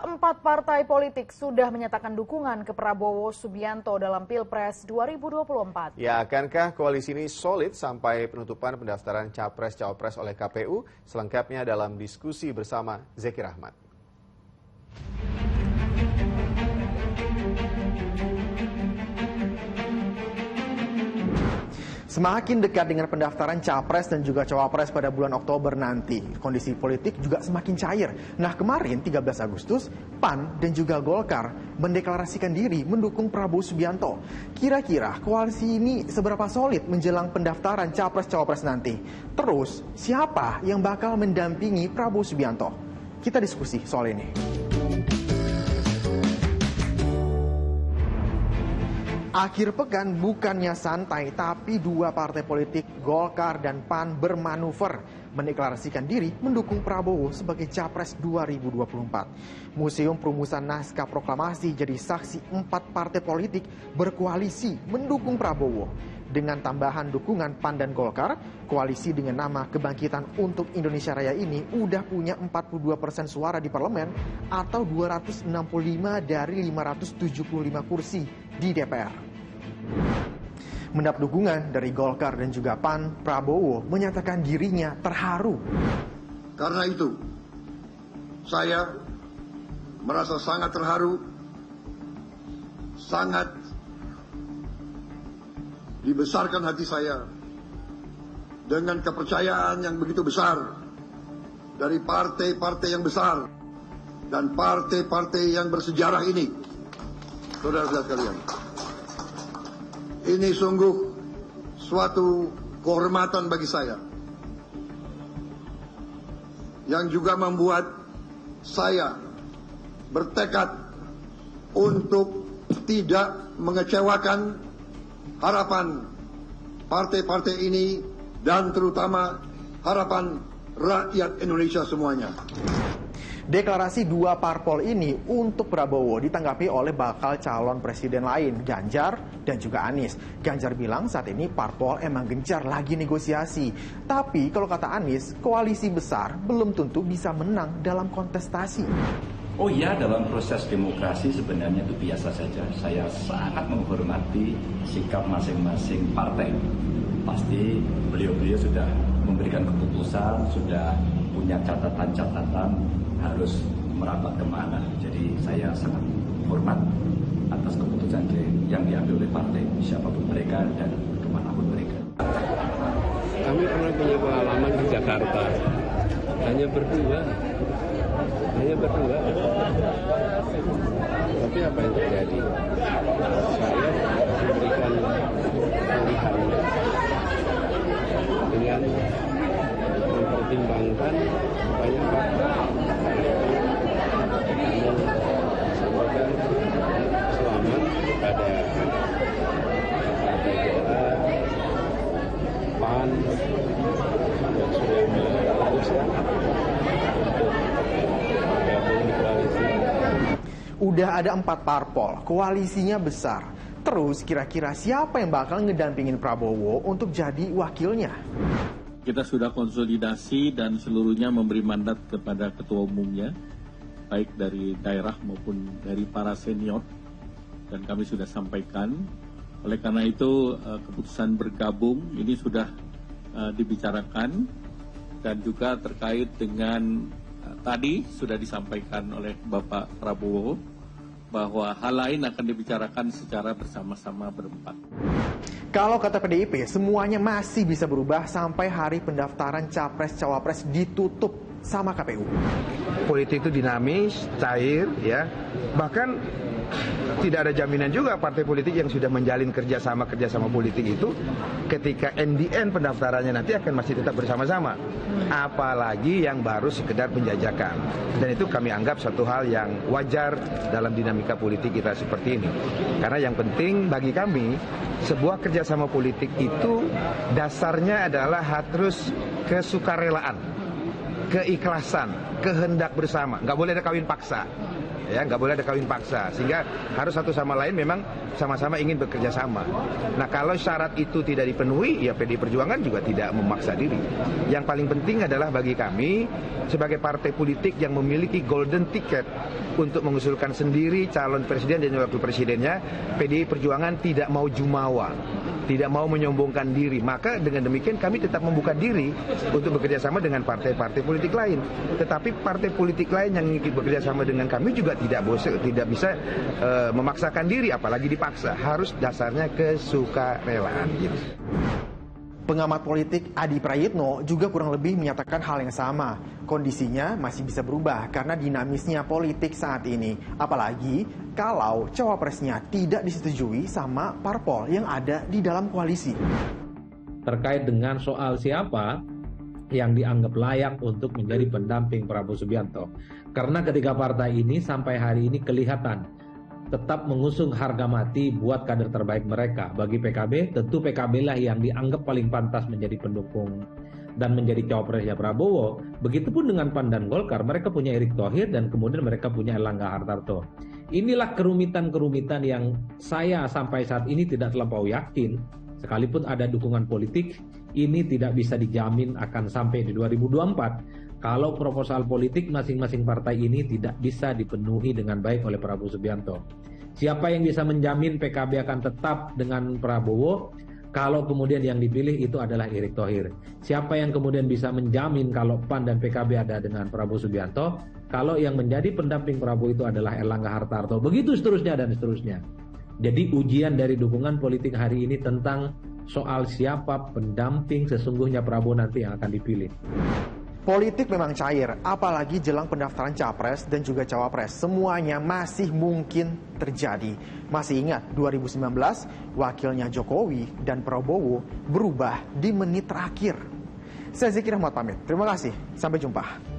4 partai politik sudah menyatakan dukungan ke Prabowo Subianto dalam Pilpres 2024. Ya, akankah koalisi ini solid sampai penutupan pendaftaran Capres-Cawapres oleh KPU? Selengkapnya dalam diskusi bersama Zeki Rahmat. Semakin dekat dengan pendaftaran Capres dan juga Cawapres pada bulan Oktober nanti, kondisi politik juga semakin cair. Nah, kemarin 13 Agustus, PAN dan juga Golkar mendeklarasikan diri mendukung Prabowo Subianto. Kira-kira koalisi ini seberapa solid menjelang pendaftaran Capres-Cawapres nanti? Terus, siapa yang bakal mendampingi Prabowo Subianto? Kita diskusi soal ini. Akhir pekan bukannya santai, tapi dua partai politik Golkar dan PAN bermanuver mendeklarasikan diri mendukung Prabowo sebagai Capres 2024. Museum Perumusan Naskah Proklamasi jadi saksi 4 partai politik berkoalisi mendukung Prabowo. Dengan tambahan dukungan PAN dan Golkar, koalisi dengan nama Kebangkitan untuk Indonesia Raya ini udah punya 42% suara di parlemen atau 265 dari 575 kursi di DPR. Mendapat dukungan dari Golkar dan juga PAN, Prabowo menyatakan dirinya terharu. Karena itu, saya merasa sangat terharu, sangat dibesarkan hati saya dengan kepercayaan yang begitu besar dari partai-partai yang besar dan partai-partai yang bersejarah ini. Saudara-saudara sekalian, ini sungguh suatu kehormatan bagi saya yang juga membuat saya bertekad untuk tidak mengecewakan harapan partai-partai ini dan terutama harapan rakyat Indonesia semuanya. Deklarasi dua parpol ini untuk Prabowo ditanggapi oleh bakal calon presiden lain, Ganjar dan juga Anies. Ganjar bilang saat ini parpol emang gencar lagi negosiasi. Tapi kalau kata Anies, koalisi besar belum tentu bisa menang dalam kontestasi. Oh iya, dalam proses demokrasi sebenarnya itu biasa saja. Saya sangat menghormati sikap masing-masing partai. Pasti beliau-beliau sudah memberikan keputusan, sudah punya catatan-catatan harus merapat kemana. Jadi saya sangat hormat atas keputusan yang diambil oleh partai, siapapun mereka dan kemanapun mereka. Kami pernah punya pengalaman di Jakarta, hanya berdua. Tapi apa yang terjadi? Saya memberikan pilihan dengan mempertimbangkan banyak faktor. Semoga selamat kepada Partai Golkar, PAN, yang sudah memutuskan untuk bergabung di koalisi. Udah ada 4 parpol, koalisinya besar. Terus kira-kira siapa yang bakal ngedampingin Prabowo untuk jadi wakilnya? Kita sudah konsolidasi dan seluruhnya memberi mandat kepada ketua umumnya, baik dari daerah maupun dari para senior, dan kami sudah sampaikan. Oleh karena itu keputusan bergabung ini sudah dibicarakan dan juga terkait dengan tadi sudah disampaikan oleh Bapak Prabowo bahwa hal lain akan dibicarakan secara bersama-sama berempat. Kalau kata PDIP, semuanya masih bisa berubah sampai hari pendaftaran Capres-Cawapres ditutup sama KPU. Politik itu dinamis, cair, ya. Bahkan tidak ada jaminan juga partai politik yang sudah menjalin kerjasama politik itu ketika NDN pendaftarannya nanti akan masih tetap bersama-sama. Apalagi yang baru sekedar penjajakan. Dan itu kami anggap suatu hal yang wajar dalam dinamika politik kita seperti ini. Karena yang penting bagi kami, sebuah kerjasama politik itu dasarnya adalah harus kesukarelaan. keikhlasan, kehendak bersama. Nggak boleh ada kawin paksa. Ya, nggak boleh ada kawin paksa, sehingga harus satu sama lain memang sama-sama ingin bekerja sama. Nah, kalau syarat itu tidak dipenuhi, ya PDI Perjuangan juga tidak memaksa diri. Yang paling penting adalah bagi kami sebagai partai politik yang memiliki golden ticket untuk mengusulkan sendiri calon presiden dan wakil presidennya, PDI Perjuangan tidak mau jumawa, tidak mau menyombongkan diri. Maka dengan demikian kami tetap membuka diri untuk bekerja sama dengan partai-partai politik lain. Tetapi partai politik lain yang ingin bekerja sama dengan kami juga tidak bisa memaksakan diri, apalagi dipaksa. Harus dasarnya kesukarelaan. Gitu. Pengamat politik Adi Prayitno juga kurang lebih menyatakan hal yang sama. Kondisinya masih bisa berubah karena dinamisnya politik saat ini. Apalagi kalau cawapresnya tidak disetujui sama parpol yang ada di dalam koalisi. Terkait dengan soal siapa yang dianggap layak untuk menjadi pendamping Prabowo Subianto. Karena ketiga partai ini sampai hari ini kelihatan tetap mengusung harga mati buat kader terbaik mereka. Bagi PKB, tentu PKB lah yang dianggap paling pantas menjadi pendukung dan menjadi cawapresnya Prabowo. Begitupun dengan PAN dan Golkar, mereka punya Erick Thohir dan kemudian mereka punya Erlangga Hartarto. Inilah kerumitan-kerumitan yang saya sampai saat ini tidak terlampau yakin, sekalipun ada dukungan politik, ini tidak bisa dijamin akan sampai di 2024 kalau proposal politik masing-masing partai ini tidak bisa dipenuhi dengan baik oleh Prabowo Subianto. Siapa yang bisa menjamin PKB akan tetap dengan Prabowo kalau kemudian yang dipilih itu adalah Erick Thohir? Siapa yang kemudian bisa menjamin kalau PAN dan PKB ada dengan Prabowo Subianto kalau yang menjadi pendamping Prabowo itu adalah Erlangga Hartarto? Begitu seterusnya dan seterusnya. Jadi ujian dari dukungan politik hari ini tentang soal siapa pendamping sesungguhnya Prabowo nanti yang akan dipilih. Politik memang cair, apalagi jelang pendaftaran capres dan juga cawapres. Semuanya masih mungkin terjadi. Masih ingat 2019, wakilnya Jokowi dan Prabowo berubah di menit terakhir. Saya Zikir Ahmad pamit. Terima kasih. Sampai jumpa.